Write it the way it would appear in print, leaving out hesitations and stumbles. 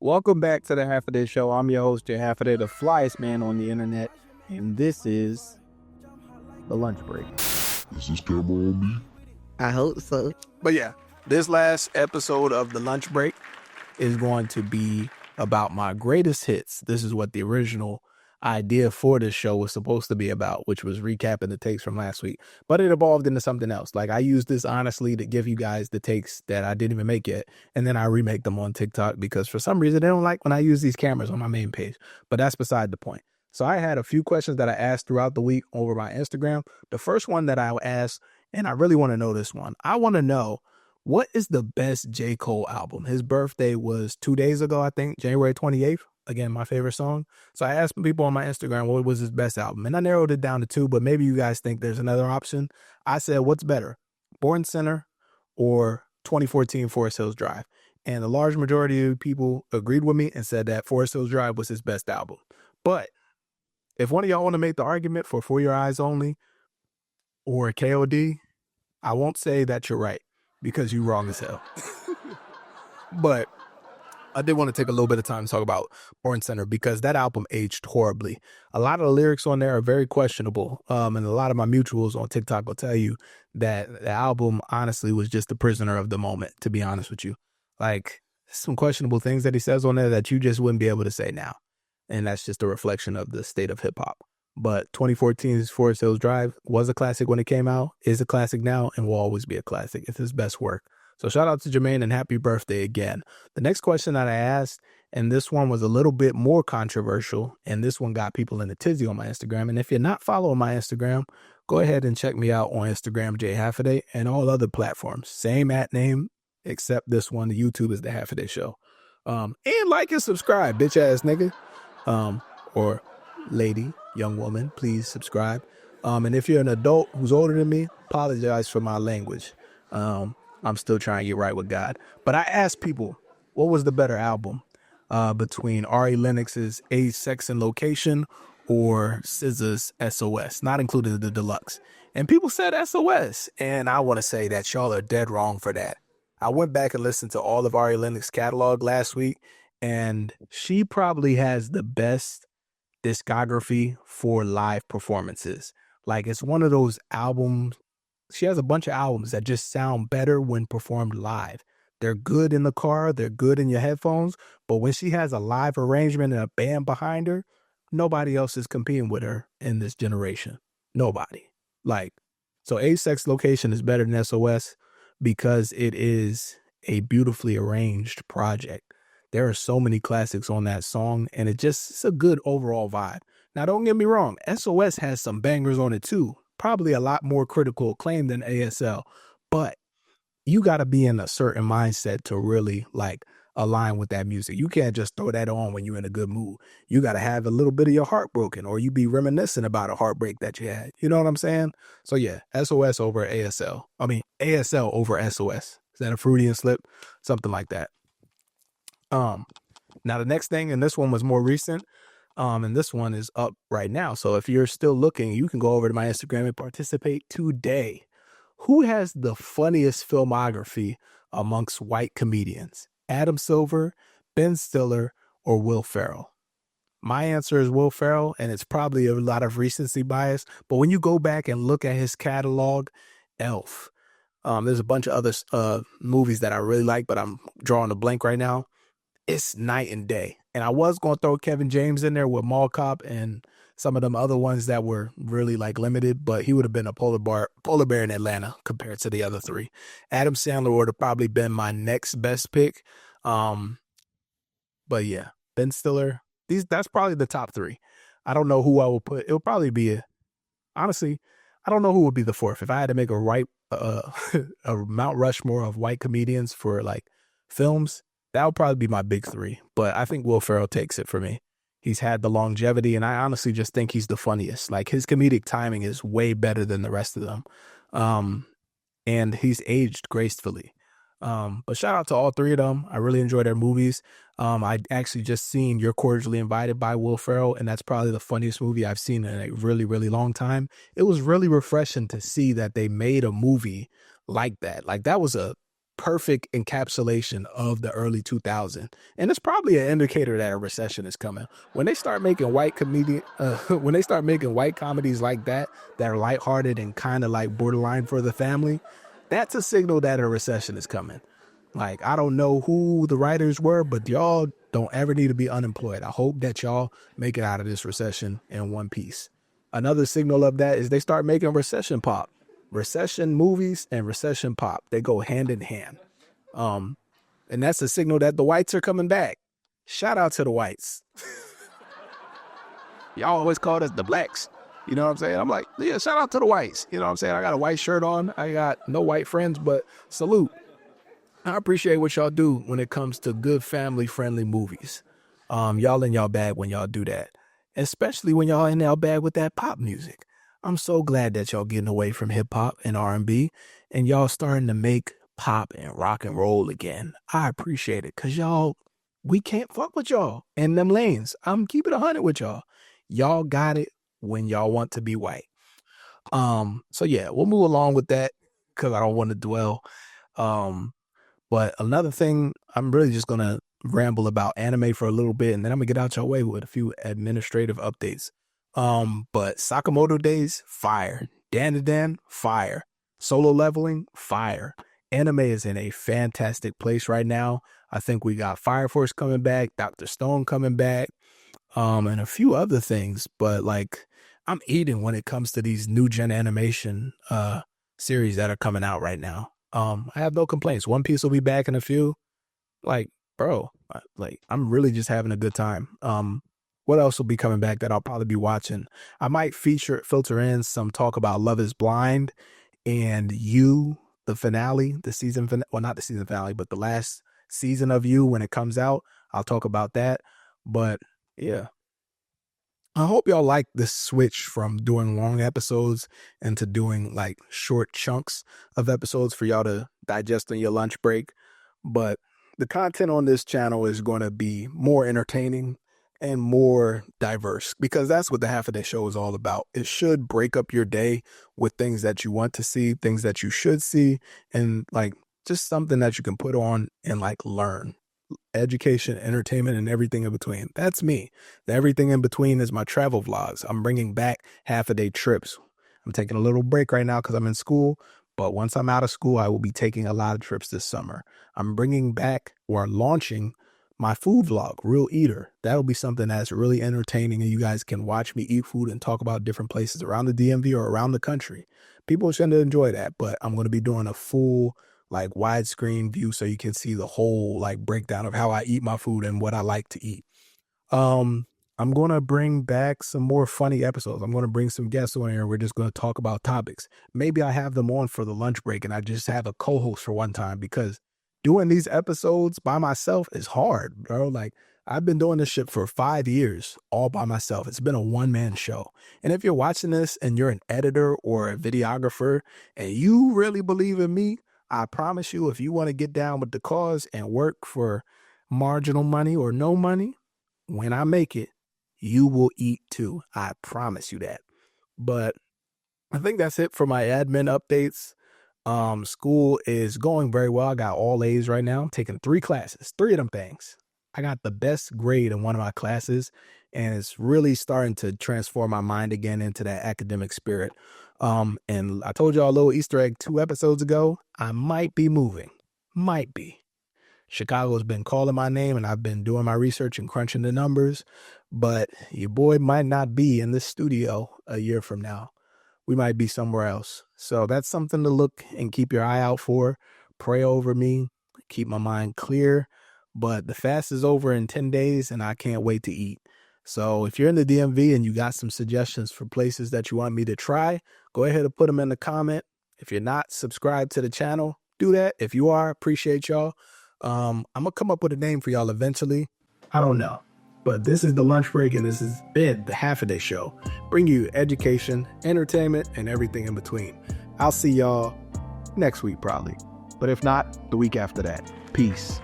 Welcome back to the Half a Day Show. I'm your host, your Half a Day, the flyest man on the internet, and this is the lunch break. Is this camera on me? I hope so. But yeah, this last episode of the lunch break is going to be about my greatest hits. This is what the original idea for this show was supposed to be about, which was recapping the takes from last week. But it evolved into something else. Like, I used this honestly to give you guys the takes that I didn't even make yet, and then I remake them on TikTok because for some reason they don't like when I use these cameras on my main page. But that's beside the point. So I had a few questions that I asked throughout the week over my Instagram. The first one that I asked, and I really want to know this one, I want to know, what is the best J. Cole album? His birthday was 2 days ago, I think, January 28th. Again, my favorite song. So I asked people on my Instagram what was his best album, and I narrowed it down to two, but maybe you guys think there's another option. I said, what's better, Born Center or 2014 Forest Hills Drive? And the large majority of people agreed with me and said that Forest Hills Drive was his best album. But if one of y'all want to make the argument for Your Eyes Only or KOD, I won't say that you're right because you're wrong as hell. But I did want to take a little bit of time to talk about Born Center because that album aged horribly. A lot of the lyrics on there are very questionable. And a lot of my mutuals on TikTok will tell you that the album honestly was just a prisoner of the moment, to be honest with you. Like, some questionable things that he says on there that you just wouldn't be able to say now. And that's just a reflection of the state of hip hop. But 2014's Forest Hills Drive was a classic when it came out, is a classic now, and will always be a classic. It's his best work. So shout out to Jermaine and happy birthday again. The next question that I asked, and this one was a little bit more controversial, and this one got people in a tizzy on my Instagram. And if you're not following my Instagram, go ahead and check me out on Instagram, J Halfaday, and all other platforms. Same @ name, except this one. The YouTube is the Halfaday Show. And like and subscribe, bitch ass nigga. Or lady, young woman, please subscribe. And if you're an adult who's older than me, apologize for my language. I'm still trying to get right with God. But I asked people, what was the better album between Ari Lennox's Age, Sex, and Location or SZA's SOS, not included the deluxe? And people said SOS. And I want to say that y'all are dead wrong for that. I went back and listened to all of Ari Lennox's catalog last week, and she probably has the best discography for live performances. Like, it's one of those albums. She has a bunch of albums that just sound better when performed live. They're good in the car, they're good in your headphones, but when she has a live arrangement and a band behind her, nobody else is competing with her in this generation. Nobody. Like, so Age, Sex, Location is better than SOS because it is a beautifully arranged project. There are so many classics on that song, and it's a good overall vibe. Now, don't get me wrong, SOS has some bangers on it too. Probably a lot more critical acclaim than ASL, but you got to be in a certain mindset to really like align with that music. You can't just throw that on when you're in a good mood. You got to have a little bit of your heart broken, or you be reminiscing about a heartbreak that you had. You know what I'm saying? So yeah, SOS over ASL. I mean, ASL over SOS. Is that a Freudian slip? Something like that. Now the next thing, and this one was more recent, and this one is up right now. So if you're still looking, you can go over to my Instagram and participate today. Who has the funniest filmography amongst white comedians? Adam Silver, Ben Stiller, or Will Ferrell? My answer is Will Ferrell, and it's probably a lot of recency bias. But when you go back and look at his catalog, Elf, there's a bunch of other movies that I really like, but I'm drawing a blank right now. It's night and day. And I was going to throw Kevin James in there with Mall Cop and some of them other ones that were really like limited, but he would have been a polar bear in Atlanta compared to the other three. Adam Sandler would have probably been my next best pick. But yeah, Ben Stiller, that's probably the top three. I don't know who I will put. It'll probably be honestly, I don't know who would be the fourth. If I had to make a Mount Rushmore of white comedians for like films, that would probably be my big three. But I think Will Ferrell takes it for me. He's had the longevity, and I honestly just think he's the funniest. Like, his comedic timing is way better than the rest of them. And he's aged gracefully. But shout out to all three of them. I really enjoy their movies. I actually just seen You're Cordially Invited by Will Ferrell, and that's probably the funniest movie I've seen in a really, really long time. It was really refreshing to see that they made a movie like that. Like, that was a perfect encapsulation of the early 2000s. And it's probably an indicator that a recession is coming. When they start making when they start making white comedies like that are lighthearted and kind of like borderline for the family, that's a signal that a recession is coming. Like, I don't know who the writers were, but y'all don't ever need to be unemployed. I hope that y'all make it out of this recession in one piece. Another signal of that is they start making recession pop. Recession movies and recession pop, they go hand in hand. And that's a signal that the whites are coming back. Shout out to the whites. Y'all always called us the blacks. You know what I'm saying? I'm like, yeah, shout out to the whites. You know what I'm saying? I got a white shirt on. I got no white friends, but salute. I appreciate what y'all do when it comes to good family-friendly movies. Y'all in y'all bag when y'all do that, especially when y'all in y'all bag with that pop music. I'm so glad that y'all getting away from hip-hop and R&B, and y'all starting to make pop and rock and roll again. I appreciate it, because y'all, we can't fuck with y'all in them lanes. I'm keeping 100 with y'all. Y'all got it when y'all want to be white. So yeah, we'll move along with that, because I don't want to dwell. But another thing, I'm really just going to ramble about anime for a little bit, and then I'm going to get out your way with a few administrative updates. But Sakamoto Days, fire. DanDanDan, fire. Solo Leveling, fire. Anime is in a fantastic place right now. I think we got Fire Force coming back, Dr. Stone coming back, and a few other things. But like, I'm eating when it comes to these new gen animation series that are coming out right now. I have no complaints. One Piece will be back in a few. Like, bro, like, I'm really just having a good time. What else will be coming back that I'll probably be watching? I might filter in some talk about Love is Blind and You, the finale, well, not the season finale, but the last season of You when it comes out. I'll talk about that. But yeah, I hope y'all like this switch from doing long episodes into doing like short chunks of episodes for y'all to digest on your lunch break. But the content on this channel is going to be more entertaining and more diverse, because that's what the Half a Day Show is all about. It should break up your day with things that you want to see, things that you should see, and like just something that you can put on and like learn. Education, entertainment, and everything in between. That's me. The everything in between is my travel vlogs. I'm bringing back half a day trips. I'm taking a little break right now because I'm in school, but once I'm out of school, I will be taking a lot of trips this summer. I'm bringing back or launching my food vlog, Real Eater. That'll be something that's really entertaining, and you guys can watch me eat food and talk about different places around the DMV or around the country. People should enjoy that, but I'm going to be doing a full like widescreen view so you can see the whole like breakdown of how I eat my food and what I like to eat. I'm going to bring back some more funny episodes. I'm going to bring some guests on here. We're just going to talk about topics. Maybe I have them on for the lunch break and I just have a co-host for one time, because doing these episodes by myself is hard, bro. Like, I've been doing this shit for 5 years all by myself. It's been a one-man show. And if you're watching this and you're an editor or a videographer and you really believe in me, I promise you, if you want to get down with the cause and work for marginal money or no money, when I make it, you will eat too. I promise you that. But I think that's it for my admin updates. School is going very well. I got all A's right now. I'm taking 3 classes, 3 of them things. I got the best grade in one of my classes, and it's really starting to transform my mind again into that academic spirit. And I told y'all a little Easter egg 2 episodes ago. I might be moving. Might be. Chicago's been calling my name, and I've been doing my research and crunching the numbers, but your boy might not be in this studio a year from now. We might be somewhere else. So that's something to look and keep your eye out for. Pray over me. Keep my mind clear. But the fast is over in 10 days, and I can't wait to eat. So if you're in the DMV and you got some suggestions for places that you want me to try, go ahead and put them in the comment. If you're not subscribed to the channel, do that. If you are, appreciate y'all. I'm going to come up with a name for y'all eventually. I don't know. But this is the lunch break, and this has been the Half a Day Show. Bring you education, entertainment, and everything in between. I'll see y'all next week probably. But if not, the week after that. Peace.